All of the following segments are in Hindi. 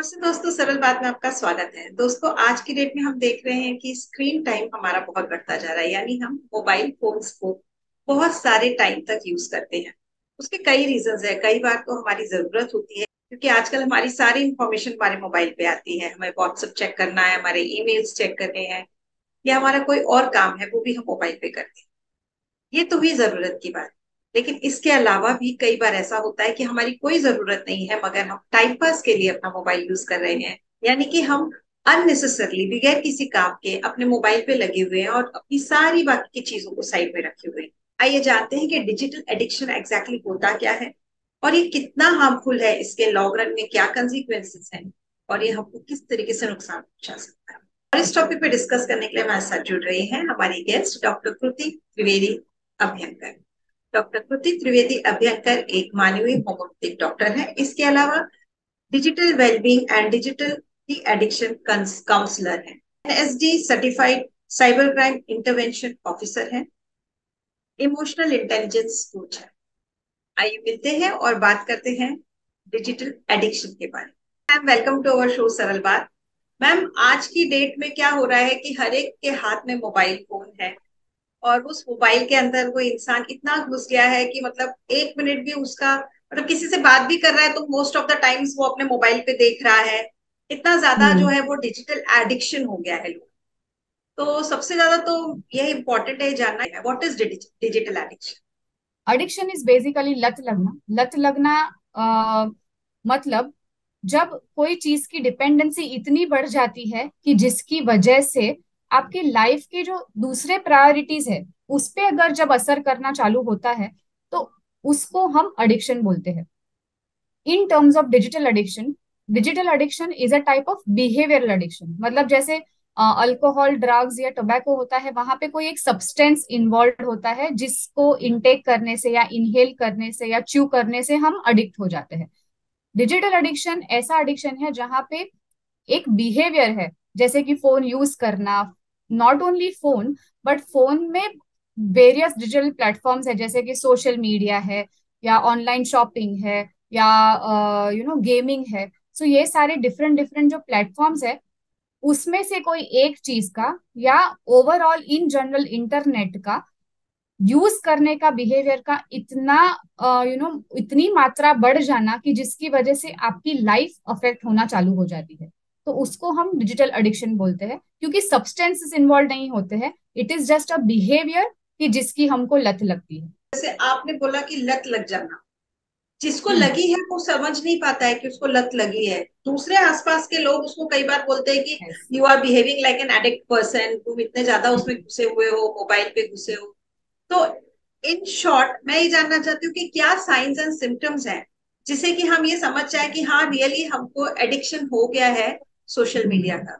नमस्ते दोस्तों, सरल बात में आपका स्वागत है। दोस्तों, आज की डेट में हम देख रहे हैं कि स्क्रीन टाइम हमारा बहुत बढ़ता जा रहा है। यानी हम मोबाइल फोन्स को बहुत सारे टाइम तक यूज करते हैं। उसके कई रीजंस है। कई बार तो हमारी जरूरत होती है, क्योंकि आजकल हमारी सारी इंफॉर्मेशन हमारे मोबाइल पे आती है। हमें व्हाट्सएप चेक करना है, हमारे ईमेल्स चेक करने हैं, या हमारा कोई और काम है वो भी हम मोबाइल पे करते हैं। ये तो हुई जरूरत की बात। लेकिन इसके अलावा भी कई बार ऐसा होता है कि हमारी कोई जरूरत नहीं है, मगर हम टाइम पास के लिए अपना मोबाइल यूज कर रहे हैं। यानी कि हम अननेसेसरली, बगैर किसी काम के, अपने मोबाइल पे लगे हुए हैं और अपनी सारी बाकी की चीजों को साइड में रखे हुए हैं। आइए जानते हैं कि डिजिटल एडिक्शन एग्जैक्टली होता क्या है, और ये कितना हार्मफुल है, इसके लॉन्ग रन में क्या कंसिक्वेंसेस हैं, और ये हमको किस तरीके से नुकसान पहुंचा सकता है। और इस टॉपिक पे डिस्कस करने के लिए हमारे साथ जुड़ रही हैं हमारी guest doctor Kriti Trivedi Abhyankar. Doctor Kriti Trivedi Abhyankar एक मानवीय होम्योपैथिक डॉक्टर है। इसके अलावा digital wellbeing and digital de addiction counsellor है, NSD certified cyber crime intervention officer है, इमोशनल इंटेलिजेंस कोच है। आइए मिलते हैं और बात करते हैं डिजिटल एडिक्शन के बारे में। Ma'am, welcome to our show Saral Baat. Ma'am, आज की डेट में क्या हो रहा है कि हर एक के हाथ में मोबाइल फोन है, और उस मोबाइल के अंदर वो इंसान इतना घुस गया है कि मतलब एक मिनट भी उसका, मतलब किसी से बात भी कर रहा है तो मोस्ट ऑफ द टाइम्स वो अपने मोबाइल पे देख रहा है। इतना ज्यादा जो हम्म। है वो डिजिटल एडिक्शन हो गया है लोग। तो सबसे ज्यादा तो यह इम्पोर्टेंट है जानना है, what is digital addiction. Addiction is basically लत लगना। लत लगना मतलब जब कोई चीज की डिपेंडेंसी इतनी बढ़ जाती है कि जिसकी वजह से आपकी लाइफ के जो दूसरे प्रायोरिटीज है उस पे अगर जब असर करना चालू होता है तो उसको हम एडिक्शन बोलते हैं। In terms of digital addiction is a type of behavioural addiction. मतलब जैसे अल्कोहल, ड्रग्स या टोबैको होता है, वहां पे कोई एक सब्सटेंस इन्वॉल्व होता है जिसको इनटेक करने से या इनहेल करने से या च्यू करने से हम अडिक्ट हो जाते हैं। डिजिटल एडिक्शन ऐसा एडिक्शन है जहां पे एक बिहेवियर है, जैसे कि फोन यूज करना। Not only phone, but phone में वेरियस डिजिटल प्लेटफॉर्म्स है, जैसे कि सोशल मीडिया है या ऑनलाइन शॉपिंग है या गेमिंग है। सो ये सारे डिफरेंट डिफरेंट जो प्लेटफॉर्म्स है उसमें से कोई एक चीज का या ओवरऑल इन जनरल इंटरनेट का यूज करने का बिहेवियर का इतना इतनी मात्रा बढ़ जाना कि जिसकी वजह से आपकी लाइफ अफेक्ट होना चालू हो जाती है, तो उसको हम डिजिटल एडिक्शन बोलते हैं। क्योंकि सब्सटेंसेस इन्वॉल्व नहीं होते हैं, it is just a behaviour कि जिसकी हमको लत लगती है। जैसे आपने बोला कि लत लग जाना, जिसको हम्म। लगी है वो समझ नहीं पाता है कि उसको लत लगी है। दूसरे आसपास के लोग उसको कई बार बोलते हैं कि yes. You are behaving like an addict person, तुम इतने ज्यादा उसमें घुसे हुए हो, मोबाइल पे घुसे हो। तो इन शॉर्ट मैं ये जानना चाहती हूँ कि क्या साइंस एंड सिम्टम्स हैं जिसे कि हम ये समझ जाए कि हाँ, रियली हमको एडिक्शन हो गया है सोशल मीडिया का।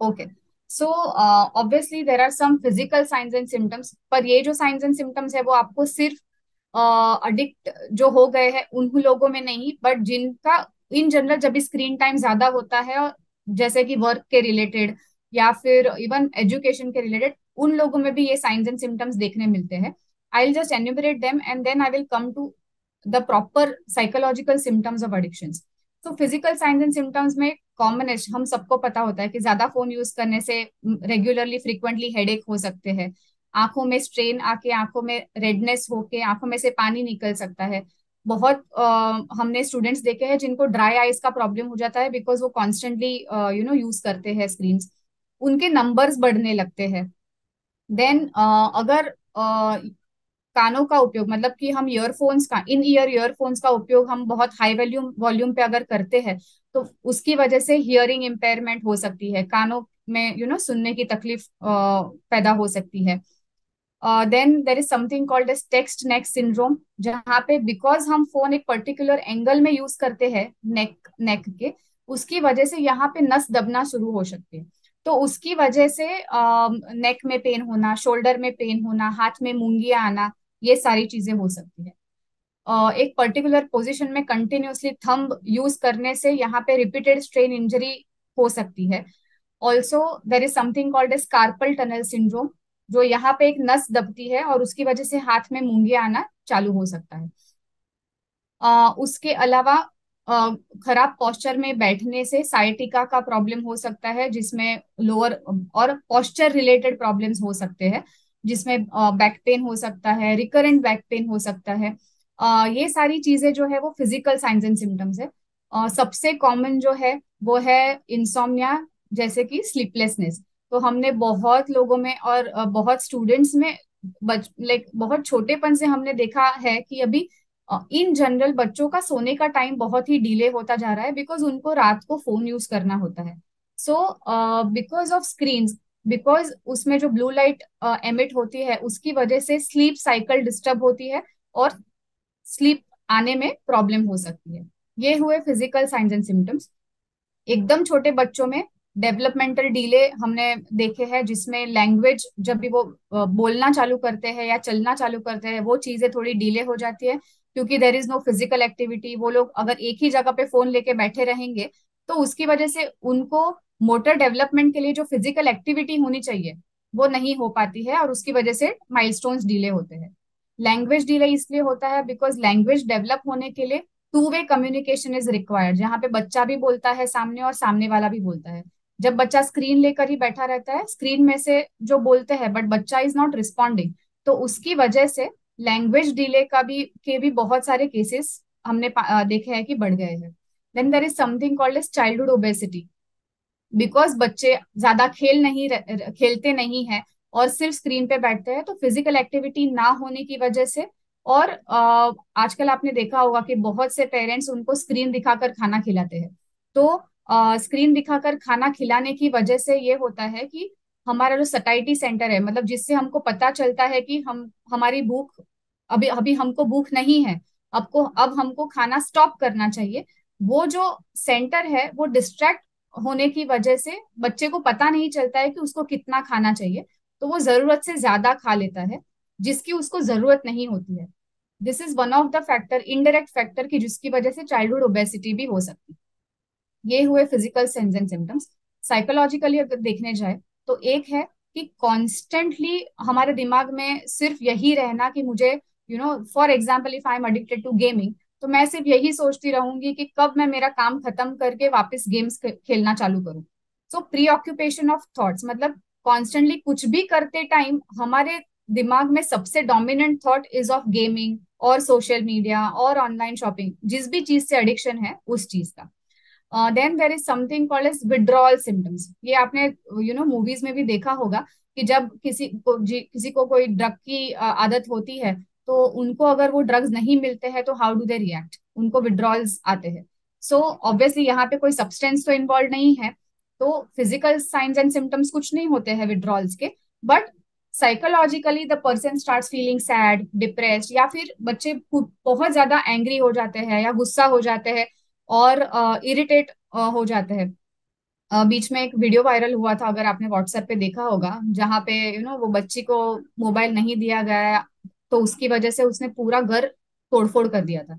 Okay. So obviously there are some physical signs and symptoms, पर ये जो साइंस एंड सिम्टम्स है वो आपको सिर्फ अडिक्ट जो हो गए हैं उन लोगों में नहीं, बट जिनका इन जनरल जब भी स्क्रीन टाइम ज्यादा होता है, और जैसे कि वर्क के रिलेटेड या फिर इवन एजुकेशन के रिलेटेड, उन लोगों में भी ये साइंस एंड सिम्टम्स देखने मिलते हैं। I will just enumerate them and then I will come to the proper psychological symptoms of addictions. तो फिजिकल साइंस एंड सिम्टम्स में कॉमनेस्ट हम सबको पता होता है कि ज्यादा फोन यूज करने से रेगुलरली फ्रिक्वेंटली हेडेक हो सकते हैं, आंखों में स्ट्रेन आके आंखों में रेडनेस होके आंखों में से पानी निकल सकता है। बहुत हमने स्टूडेंट्स देखे हैं जिनको ड्राई आइज का प्रॉब्लम हो जाता है बिकॉज वो कॉन्स्टेंटली यूज करते हैं स्क्रीन्स। उनके नंबर्स बढ़ने लगते हैं। देन अगर कानों का उपयोग, मतलब कि हम ईयरफोन्स का, इन ईयर ईयरफोन्स का उपयोग हम बहुत हाई वॉल्यूम वॉल्यूम पे अगर करते हैं तो उसकी वजह से हियरिंग इम्पेयरमेंट हो सकती है, कानों में सुनने की तकलीफ पैदा हो सकती है। Then there is something called as text neck syndrome, जहाँ पे बिकॉज हम फोन एक पर्टिकुलर एंगल में यूज करते हैं नेक नेक के, उसकी वजह से यहाँ पे नस दबना शुरू हो सकती है। तो उसकी वजह से नेक में पेन होना, शोल्डर में पेन होना, हाथ में मूंगियां आना, ये सारी चीजें हो सकती है। एक पर्टिकुलर पोजीशन में कंटिन्यूअसली थंब यूज करने से यहाँ पे रिपीटेड स्ट्रेन इंजरी हो सकती है। Also there is something called as carpal tunnel syndrome, जो यहाँ पे एक नस दबती है और उसकी वजह से हाथ में मूंगे आना चालू हो सकता है। उसके अलावा खराब पोस्चर में बैठने से साइटिका का प्रॉब्लम हो सकता है, जिसमें लोअर और पोस्चर रिलेटेड प्रॉब्लम्स हो सकते हैं, जिसमें बैक पेन हो सकता है, रिकरेंट बैक पेन हो सकता है। ये सारी चीजें जो है वो फिजिकल साइंस एंड सिम्टम्स है। सबसे कॉमन जो है वो है इंसोम्निया, जैसे कि स्लीपलेसनेस। तो हमने बहुत लोगों में और बहुत स्टूडेंट्स में लाइक बहुत छोटेपन से हमने देखा है कि अभी इन जनरल बच्चों का सोने का टाइम बहुत ही डिले होता जा रहा है, बिकॉज उनको रात को फोन यूज करना होता है। So because of screens, because उसमें जो ब्लू लाइट एमिट होती है उसकी वजह से स्लीप साइकिल डिस्टर्ब होती है, और स्लीप आने में प्रॉब्लम हो सकती है। ये हुए फिजिकल साइंस एंड सिम्टम्स। एकदम छोटे बच्चों में डेवलपमेंटल डिले हमने देखे हैं, जिसमें लैंग्वेज जब भी वो बोलना चालू करते हैं या चलना चालू करते हैं, वो चीजें थोड़ी डिले हो जाती है, क्योंकि there is no physical activity. वो लोग अगर एक ही जगह पे फोन लेके बैठे रहेंगे तो उसकी वजह से उनको मोटर डेवलपमेंट के लिए जो फिजिकल एक्टिविटी होनी चाहिए वो नहीं हो पाती है, और उसकी वजह से माइलस्टोन्स डिले होते हैं। लैंग्वेज डिले इसलिए होता है बिकॉज लैंग्वेज डेवलप होने के लिए two way communication is required, जहाँ पे बच्चा भी बोलता है सामने और सामने वाला भी बोलता है। जब बच्चा स्क्रीन लेकर ही बैठा रहता है, स्क्रीन में से जो बोलते हैं बट बच्चा इज नॉट रिस्पॉन्डिंग, तो उसकी वजह से लैंग्वेज डिले के भी बहुत सारे केसेस हमने देखे हैं कि बढ़ गए हैं। Then there is something called as childhood obesity. Because बच्चे ज्यादा खेलते नहीं है और सिर्फ स्क्रीन पे बैठते हैं, तो फिजिकल एक्टिविटी ना होने की वजह से, और आजकल आपने देखा होगा कि बहुत से पेरेंट्स उनको स्क्रीन दिखाकर खाना खिलाते हैं। तो स्क्रीन दिखाकर खाना खिलाने की वजह से ये होता है कि हमारा जो सटाइटी सेंटर है, मतलब जिससे हमको पता चलता है कि हम हमारी भूख, अभी अभी हमको भूख नहीं है, अब हमको खाना स्टॉप करना चाहिए, वो जो सेंटर है वो डिस्ट्रैक्ट होने की वजह से बच्चे को पता नहीं चलता है कि उसको कितना खाना चाहिए, तो वो जरूरत से ज्यादा खा लेता है, जिसकी उसको जरूरत नहीं होती है। This is one of the factor, indirect factor, की जिसकी वजह से चाइल्डहुड ओबेसिटी भी हो सकती है। ये हुए physical signs and symptoms. Psychologically अगर देखने जाए तो एक है कि कॉन्स्टेंटली हमारे दिमाग में सिर्फ यही रहना कि मुझे, for example if I am addicted to gaming, तो मैं सिर्फ यही सोचती रहूंगी कि कब मैं मेरा काम खत्म करके वापस गेम्स खेलना चालू करूं। So preoccupation of thoughts, मतलब कॉन्स्टेंटली कुछ भी करते टाइम हमारे दिमाग में सबसे dominant thought is of gaming और सोशल मीडिया और ऑनलाइन शॉपिंग, जिस भी चीज से एडिक्शन है उस चीज का। Then there is something called as withdrawal symptoms. ये आपने मूवीज में भी देखा होगा कि जब किसी को कोई ड्रग की आदत होती है, तो उनको अगर वो ड्रग्स नहीं मिलते हैं तो हाउ डू दे रिएक्ट, उनको विड्रॉल्स आते हैं। सो ऑब्वियसली यहाँ पे कोई सब्सटेंस तो इन्वॉल्व नहीं है, तो फिजिकल साइंस एंड सिम्टम्स कुछ नहीं होते हैं विड्रॉल्स के, but psychologically the person start feeling sad, depressed, या फिर बच्चे बहुत ज्यादा एंग्री हो जाते हैं या गुस्सा हो जाते हैं और इरिटेट हो जाते हैं। बीच में एक वीडियो वायरल हुआ था, अगर आपने व्हाट्सएप पे देखा होगा, जहाँ पे वो बच्ची को मोबाइल नहीं दिया गया, तो उसकी वजह से उसने पूरा घर तोड़फोड़ कर दिया था।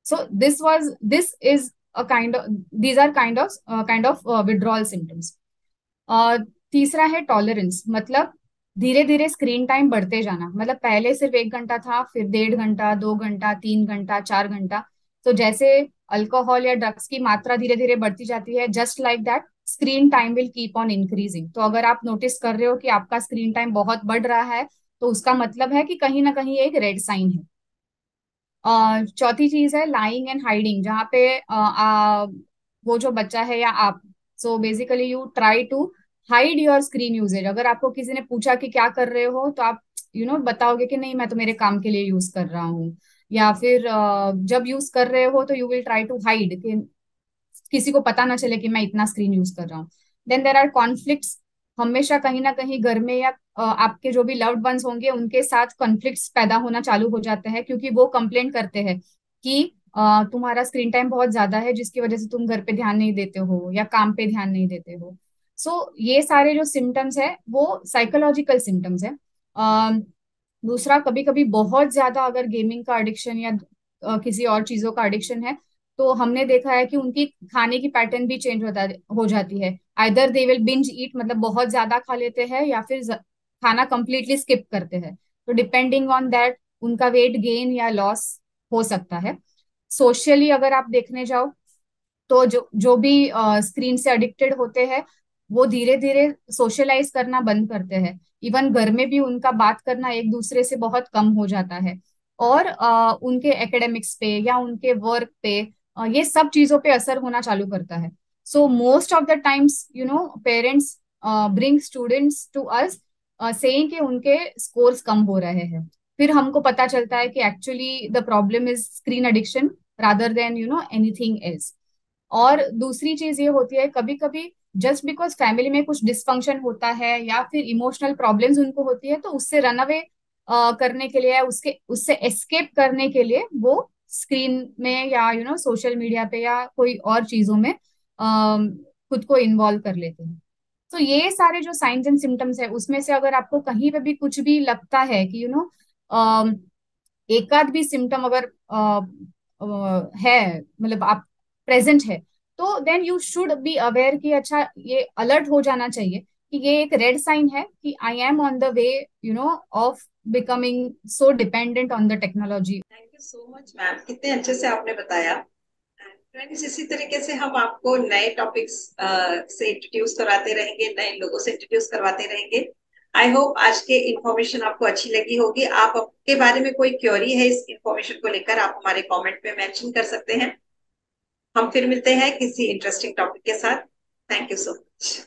So this is a kind of, these are kind of withdrawal symptoms. तीसरा है टॉलरेंस, मतलब धीरे धीरे स्क्रीन टाइम बढ़ते जाना, मतलब पहले सिर्फ 1 घंटा था, फिर 1.5 घंटा, 2 घंटा, 3 घंटा, 4 घंटा। तो जैसे अल्कोहल या ड्रग्स की मात्रा धीरे धीरे बढ़ती जाती है, just like that screen time will keep on increasing. तो अगर आप नोटिस कर रहे हो कि आपका स्क्रीन टाइम बहुत बढ़ रहा है, तो उसका मतलब है कि कहीं ना कहीं एक रेड साइन है। चौथी चीज है लाइंग एंड हाइडिंग, जहाँ पे वो जो बच्चा है या आप, so basically you try to hide your screen usage. अगर आपको किसी ने पूछा कि क्या कर रहे हो, तो आप बताओगे कि नहीं, मैं तो मेरे काम के लिए यूज कर रहा हूँ। या फिर जब यूज कर रहे हो तो you will try to hide, कि किसी को पता ना चले कि मैं इतना स्क्रीन यूज कर रहा हूँ। देन देर आर कॉन्फ्लिक्ट्स, हमेशा कहीं ना कहीं घर में या आपके जो भी लव्ड वंस होंगे उनके साथ कॉन्फ्लिक्ट्स पैदा होना चालू हो जाते हैं, क्योंकि वो कंप्लेंट करते हैं कि तुम्हारा स्क्रीन टाइम बहुत ज्यादा है, जिसकी वजह से तुम घर पे ध्यान नहीं देते हो या काम पे ध्यान नहीं देते हो। सो ये सारे जो सिम्टम्स है वो साइकोलॉजिकल सिम्टम्स है। दूसरा, कभी कभी बहुत ज्यादा अगर गेमिंग का एडिक्शन या किसी और चीजों का एडिक्शन है, तो हमने देखा है कि उनकी खाने की पैटर्न भी चेंज हो जाती है। आइदर दे विल बिंज ईट, मतलब बहुत ज्यादा खा लेते हैं, या फिर खाना कंप्लीटली स्किप करते हैं। तो डिपेंडिंग ऑन दैट उनका वेट गेन या लॉस हो सकता है। सोशली अगर आप देखने जाओ तो जो जो भी स्क्रीन से एडिक्टेड होते हैं वो धीरे धीरे सोशलाइज करना बंद करते हैं। इवन घर में भी उनका बात करना एक दूसरे से बहुत कम हो जाता है। और उनके एकेडमिक्स पे या उनके वर्क पे ये सब चीजों पे असर होना चालू करता है। So most of the times parents bring students to us saying कि उनके स्कोर्स कम हो रहे हैं। फिर हमको पता चलता है कि actually the problem is screen addiction rather than anything else. और दूसरी चीज ये होती है कभी कभी जस्ट बिकॉज फैमिली में कुछ डिसफंक्शन होता है या फिर इमोशनल प्रॉब्लम्स उनको होती है तो उससे रन अवे करने के लिए या उसके उससे एस्केप करने के लिए वो स्क्रीन में या सोशल मीडिया पे या कोई और चीजों में खुद को इन्वॉल्व कर लेते हैं। तो ये सारे जो साइंस एंड सिम्टम्स है उसमें से अगर आपको कहीं पे भी कुछ भी लगता है कि एक आध भी सिम्टम अगर है मतलब आप प्रेजेंट है तो then you should be aware कि अच्छा ये अलर्ट हो जाना चाहिए कि ये एक रेड साइन है कि I am on the way of becoming so dependent on the technology. Thank you so much ma'am, कितने अच्छे से आपने बताया। फ्रेंड्स, इसी तरीके से हम आपको नए टॉपिक्स से इंट्रोड्यूस करवाते रहेंगे, नए लोगों से इंट्रोड्यूस करवाते रहेंगे। आई होप आज के इंफॉर्मेशन आपको अच्छी लगी होगी। आप आपके बारे में कोई क्वेरी है इस इंफॉर्मेशन को लेकर, आप हमारे कमेंट में मेंशन कर सकते हैं। हम फिर मिलते हैं किसी इंटरेस्टिंग टॉपिक के साथ। Thank you so much.